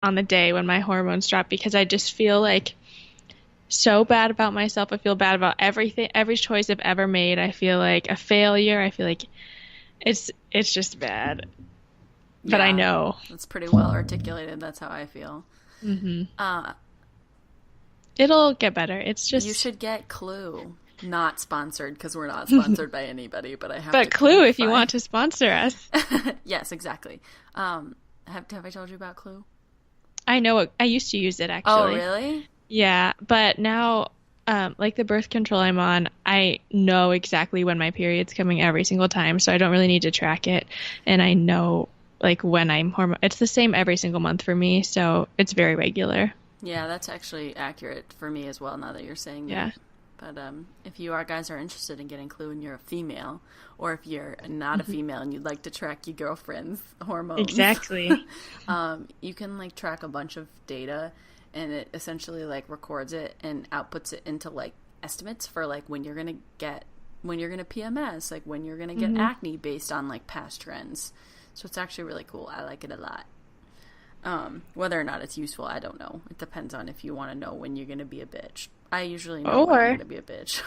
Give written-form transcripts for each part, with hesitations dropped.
on the day when my hormones drop because I just feel like so bad about myself. I feel bad about everything, every choice I've ever made. I feel like a failure. I feel like it's just bad. But I Yeah, know. that's pretty well articulated. That's how I feel. Hmm. Uh, It'll get better. It's you just should get Clue. Not sponsored because we're not sponsored by anybody, but I have to but Clue if you clarify. want to sponsor us. Yes, exactly. Have I told you about Clue? I know I used to use it Oh, actually. really? Yeah, but now like the birth control I'm on, I know exactly when my period's coming every single time, so I don't really need to track it. And I know like when I'm hormone it's the same every single month for me, so it's very regular. Yeah, that's actually accurate for me as well. Now that you're saying that. Yeah. But if you guys are interested in getting Clue and you're a female, or if you're not a female and you'd like to track your girlfriend's hormones, Exactly. you can like track a bunch of data, and it essentially like records it and outputs it into like estimates for like when you're gonna PMS, like when you're gonna get acne based on like past trends. So it's actually really cool. I like it a lot. Whether or not it's useful, I don't know. It depends on if you want to know when you're gonna be a bitch. I usually know when I'm Or gonna be a bitch.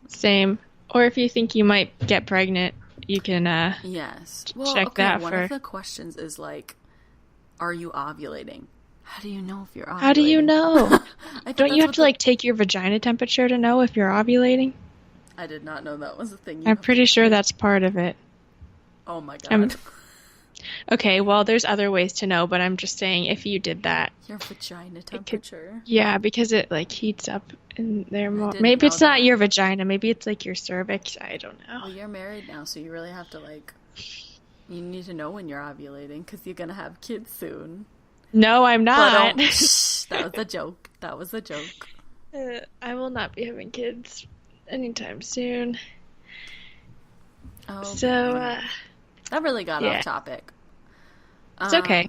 same. Or if you think you might get pregnant, you can Yes. Well, check okay, that one for of the questions is like, are you ovulating? How do you know if you're How do you ovulating? know? I thought Don't you that's have what to like take your vagina temperature to know if you're ovulating? I did not know that was a thing you I'm have to pretty sure take. that's part of it. Oh my I'm god. okay, well, there's other ways to know, but I'm just saying if you did that, Your vagina it could, temperature. yeah, because it like heats up in there I more. didn't Maybe know it's not that. your vagina, maybe it's like your cervix. I don't know. Well, you're married now, so you really have to like. You need to know when you're ovulating because you're gonna have kids soon. No, I'm But not. that was a joke. That was a joke. I will not be having kids anytime soon. Oh So, man, that really got off yeah, topic. it's okay.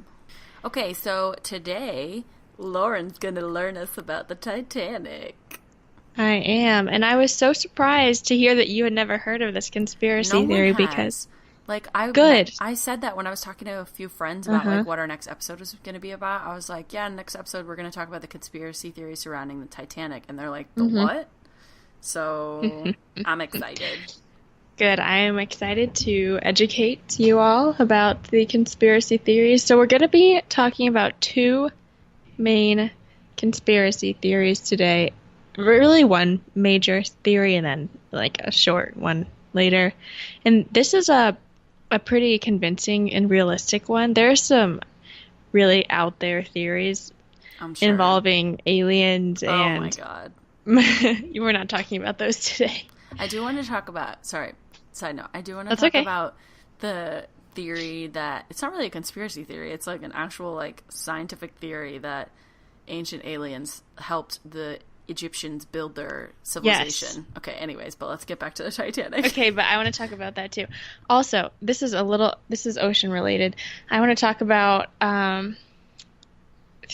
Okay, so today Lauren's gonna learn us about the Titanic. I am, and I was so surprised to hear that you had never heard of this No conspiracy one theory because has. Like good. I said that when I was talking to a few friends about Uh-huh. like what our next episode was going to be about. I was like, "Yeah, next episode we're going to talk about the conspiracy theory surrounding the Titanic." And they're like, "The Hmm. what?" So, I'm excited. Good. I am excited to educate you all about the conspiracy theories. So we're going to be talking about two main conspiracy theories today. Really one major theory and then like a short one later. And this is a pretty convincing and realistic one. There's some really out there theories I'm sure. involving aliens Oh my and god. you were not talking about those today. I do want to talk about, sorry, side note. I do want to That's talk okay. about the theory that it's not really a conspiracy theory. It's like an actual like scientific theory that ancient aliens helped the Egyptians build their Yes. civilization. Okay, anyways, but let's get back to the Titanic. Okay, but I want to talk about that too. Also, this is ocean related. I want to talk about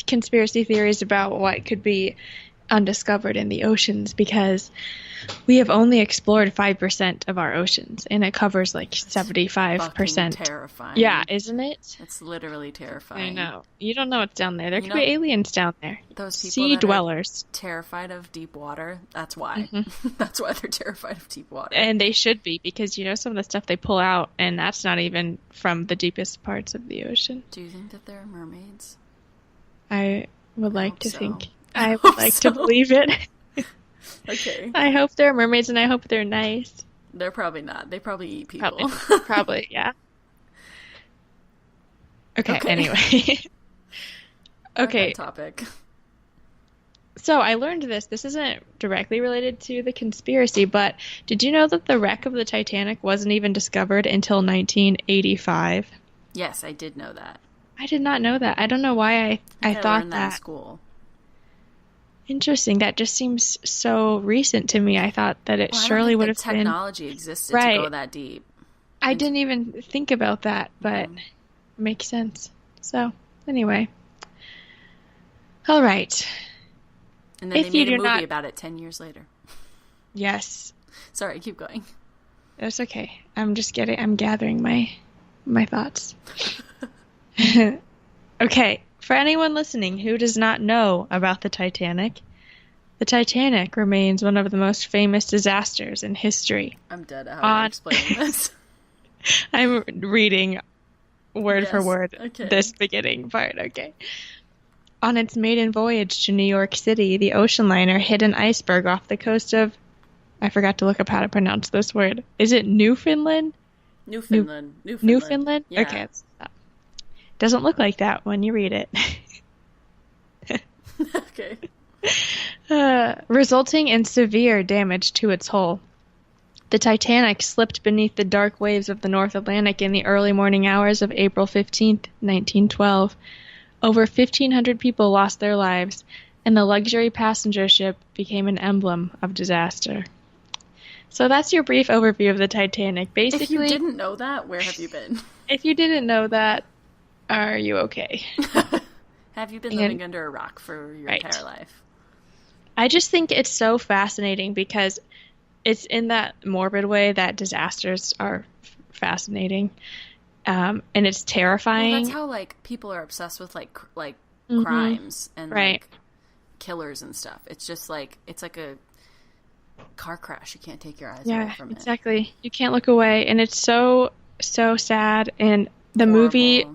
conspiracy theories about what could be undiscovered in the oceans because we have only explored 5% of our oceans and it covers like Fucking 75%. Yeah, terrifying. isn't it? It's literally I terrifying. know. You don't know what's down there. There You could be know, aliens down there. those people Sea that are dwellers. terrified of deep water, that's why. Hmm. That's why they're terrified of deep water. And they should be because you know some of the stuff they pull out and that's not even from the deepest parts of the ocean. Do you think that there are mermaids? I would I like hope to so. think. I I would hope like to so. believe it. Okay. I hope they're mermaids and I hope they're nice. They're probably not. They probably eat Probably people. not. Probably, yeah. Okay, Okay. anyway. Back on Okay, topic. so I learned this. This isn't directly related to the conspiracy, but did you know that the wreck of the Titanic wasn't even discovered until 1985? Yes, I did know that. I did not know that. I don't know why I I think I thought learned that in that. school. Interesting. That just seems so recent to me. I thought that it Well, I don't surely think would the have been. technology existed to go Right. that deep. I And didn't even think about that, but mm, it makes sense. So, anyway. All right. and then they If you made a do movie not. about it 10 years later. Yes, Sorry, keep going. that's okay. I'm gathering my thoughts. Okay. for anyone listening who does not know about the Titanic remains one of the most famous disasters in history. I'm dead at how you're explaining this. I'm reading word for word okay. this beginning part, okay. On its maiden voyage to New York City, the ocean liner hit an iceberg off the coast of... I forgot to look up how to pronounce this word. Is it Newfoundland? Newfoundland. Newfoundland? Yeah. Okay. Doesn't look like that when you read it. Okay. Resulting in severe damage to its hull. The Titanic slipped beneath the dark waves of the North Atlantic in the early morning hours of April 15th, 1912. Over 1,500 people lost their lives, and the luxury passenger ship became an emblem of disaster. So that's your brief overview of the Titanic. Basically, if you didn't know that, where have you been? If you didn't know that, are you okay? Have you been living under a rock for your entire life? I just think it's so fascinating because it's in that morbid way that disasters are fascinating, and it's terrifying. Well, that's how like people are obsessed with like crimes and like killers and stuff. It's just like it's like a car crash. You can't take your eyes away from it. Exactly. You can't look away, and it's so sad. And the movie,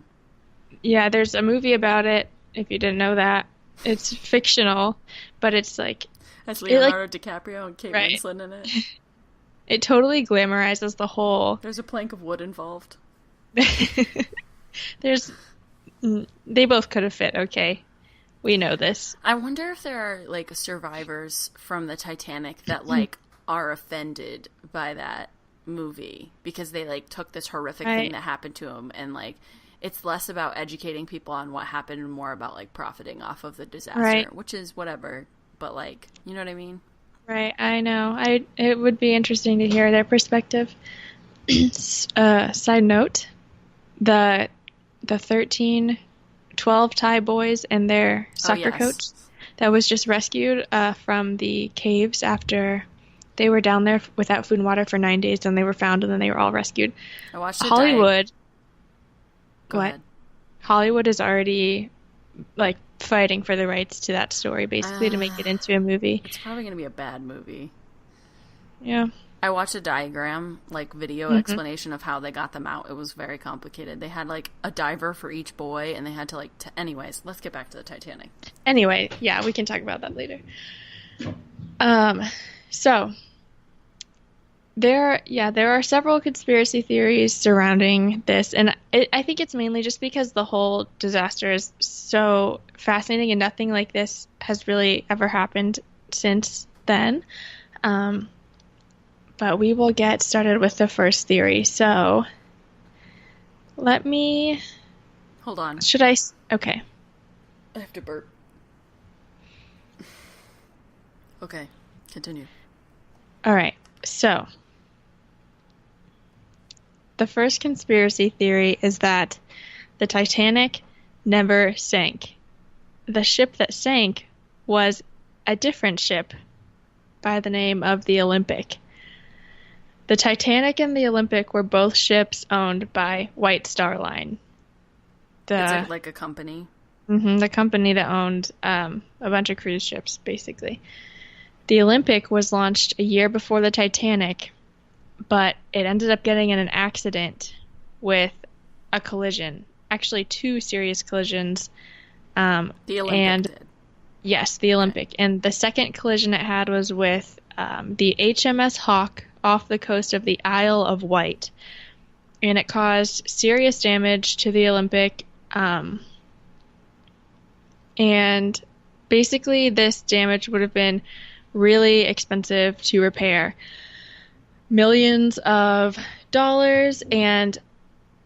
there's a movie about it. If you didn't know that, it's fictional, but it's like has Leonardo DiCaprio and Kate Winslet in it. It totally glamorizes the whole. There's a plank of wood involved. They both could have fit. Okay, we know this. I wonder if there are like survivors from the Titanic that like are offended by that movie because they like took this horrific thing that happened to them, and like it's less about educating people on what happened and more about like profiting off of the disaster, which is whatever. But like, you know what I mean? Right. I know. It would be interesting to hear their perspective. Side note, the 12 Thai boys and their soccer coach that was just rescued from the caves after they were down there without food and water for 9 days, and they were found, and then they were all rescued. I watched it. Hollywood. Go ahead. Hollywood is already like fighting for the rights to that story, basically, to make it into a movie. It's probably going to be a bad movie. Yeah. I watched a diagram, like video explanation of how they got them out. It was very complicated. They had like a diver for each boy, and they had to like... Anyways, let's get back to the Titanic. Anyway, yeah, we can talk about that later. So there are several conspiracy theories surrounding this, and I think it's mainly just because the whole disaster is so fascinating, and nothing like this has really ever happened since then. But we will get started with the first theory. So let me... Hold on. Should I... Okay. I have to burp. Okay, continue. All right, so the first conspiracy theory is that the Titanic never sank. The ship that sank was a different ship by the name of the Olympic. The Titanic and the Olympic were both ships owned by White Star Line. It's like a company? The company that owned a bunch of cruise ships, basically. The Olympic was launched a year before the Titanic, but it ended up getting in an accident with a collision. Actually, 2 serious collisions. The Olympic did. Yes, the Olympic. Okay. And the second collision it had was with the HMS Hawk off the coast of the Isle of Wight. And it caused serious damage to the Olympic. And basically this damage would have been really expensive to repair. Millions of dollars, and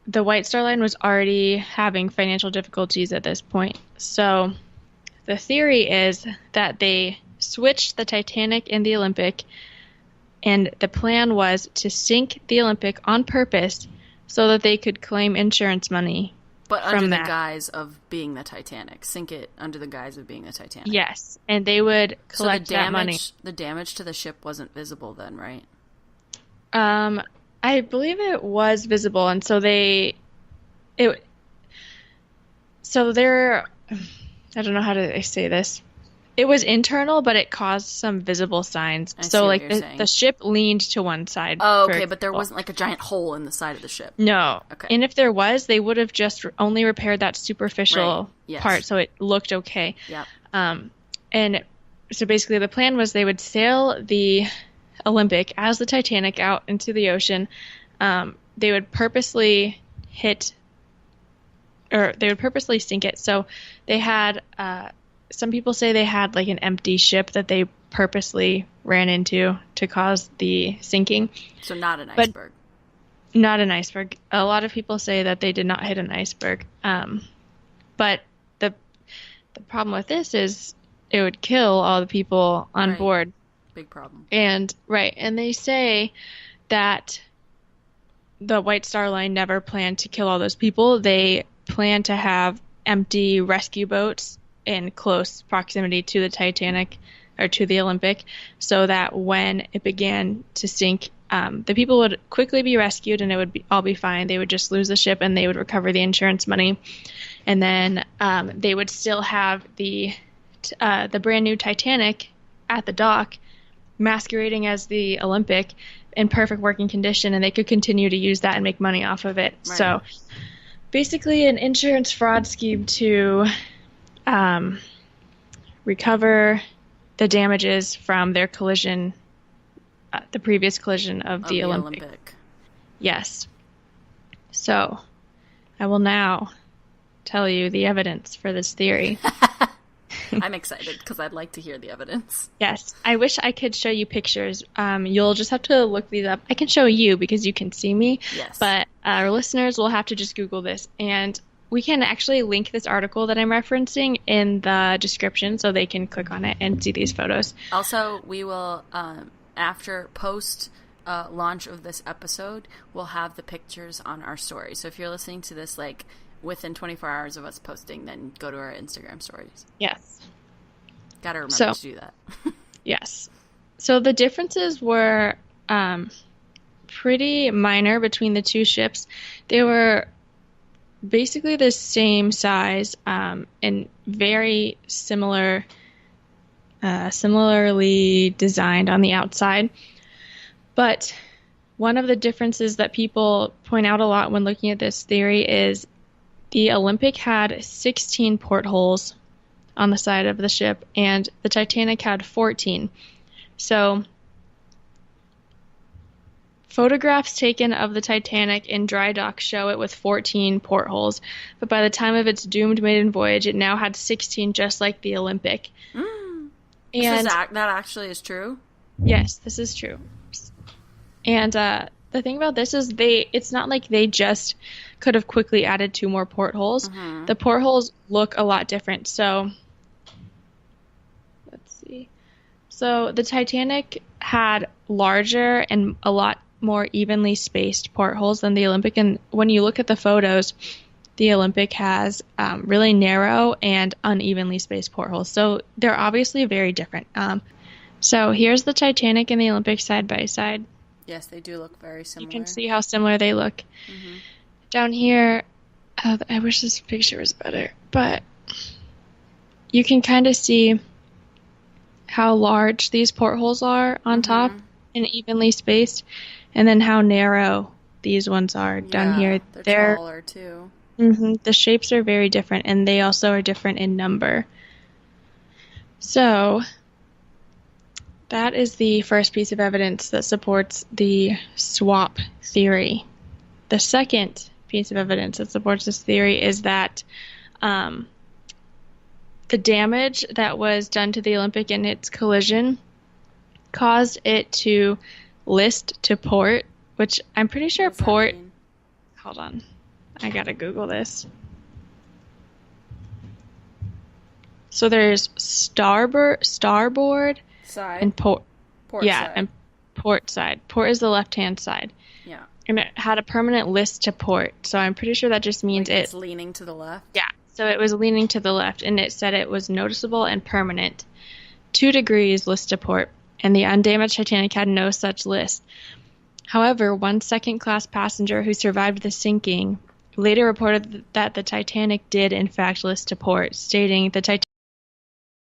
the White Star Line was already having financial difficulties at this point. So the theory is that they switched the Titanic and the Olympic, and the plan was to sink the Olympic on purpose so that they could claim insurance money. But under the guise of being the Titanic. Sink it under the guise of being the Titanic. Yes, and they would collect that money. The damage to the ship wasn't visible then, right? I believe it was visible, and so I don't know how to say this. It was internal, but it caused some visible signs. I see So, what like, you're saying. the ship leaned to one side. Oh, for okay, but there example. wasn't like a giant hole in the side of the ship. No. Okay. And if there was, they would have just only repaired that superficial Right. Yes. part, so it looked okay. Yep. And so basically the plan was they would sail the Olympic as the Titanic out into the ocean. They would purposely sink it. So they had, some people say they had like an empty ship that they purposely ran into to cause the sinking. So not an iceberg. Not an iceberg. A lot of people say that they did not hit an iceberg. But the problem with this is it would kill all the people on board. Big problem. And they say that the White Star Line never planned to kill all those people. They planned to have empty rescue boats in close proximity to the Titanic or to the Olympic, so that when it began to sink, the people would quickly be rescued and it would all be fine. They would just lose the ship and they would recover the insurance money. And then they would still have the brand new Titanic at the dock masquerading as the Olympic in perfect working condition, and they could continue to use that and make money off of it. Right. So basically an insurance fraud scheme to recover the damages from their collision, the previous collision of the Olympic. Yes. So I will now tell you the evidence for this theory. I'm excited because I'd like to hear the evidence. Yes. I wish I could show you pictures. You'll just have to look these up. I can show you because you can see me. Yes. But our listeners will have to just Google this. And we can actually link this article that I'm referencing in the description so they can click on it and see these photos. Also, we will, after post launch of this episode, we'll have the pictures on our story. So if you're listening to this, like, within 24 hours of us posting, then go to our Instagram stories. Yes. Gotta remember to do that. Yes. So the differences were pretty minor between the two ships. They were basically the same size and very similarly designed on the outside. But one of the differences that people point out a lot when looking at this theory is the Olympic had 16 portholes on the side of the ship, and the Titanic had 14. So photographs taken of the Titanic in dry dock show it with 14 portholes, but by the time of its doomed maiden voyage, it now had 16, just like the Olympic. And that actually is true? Yes, this is true. And the thing about this is it's not like they just could have quickly added 2 more portholes. Mm-hmm. The portholes look a lot different. So let's see. So the Titanic had larger and a lot more evenly spaced portholes than the Olympic. And when you look at the photos, the Olympic has really narrow and unevenly spaced portholes. So they're obviously very different. So here's the Titanic and the Olympic side by side. Yes, they do look very similar. You can see how similar they look. Mm-hmm. Down here, I wish this picture was better, but you can kind of see how large these portholes are on top and evenly spaced, and then how narrow these ones are down here. They're taller too. Mm-hmm, the shapes are very different, and they also are different in number. So that is the first piece of evidence that supports the swap theory. The second piece of evidence that supports this theory is that the damage that was done to the Olympic in its collision caused it to list to port, which I'm pretty sure port... Hold on. I gotta Google this. So there's starboard side and port side. And port side. Port is the left-hand side. Yeah. And it had a permanent list to port, so I'm pretty sure that just means it's leaning to the left? Yeah, so it was leaning to the left, and it said it was noticeable and permanent. 2 degrees list to port, and the undamaged Titanic had no such list. However, one second-class passenger who survived the sinking later reported that the Titanic did in fact list to port, stating the Titanic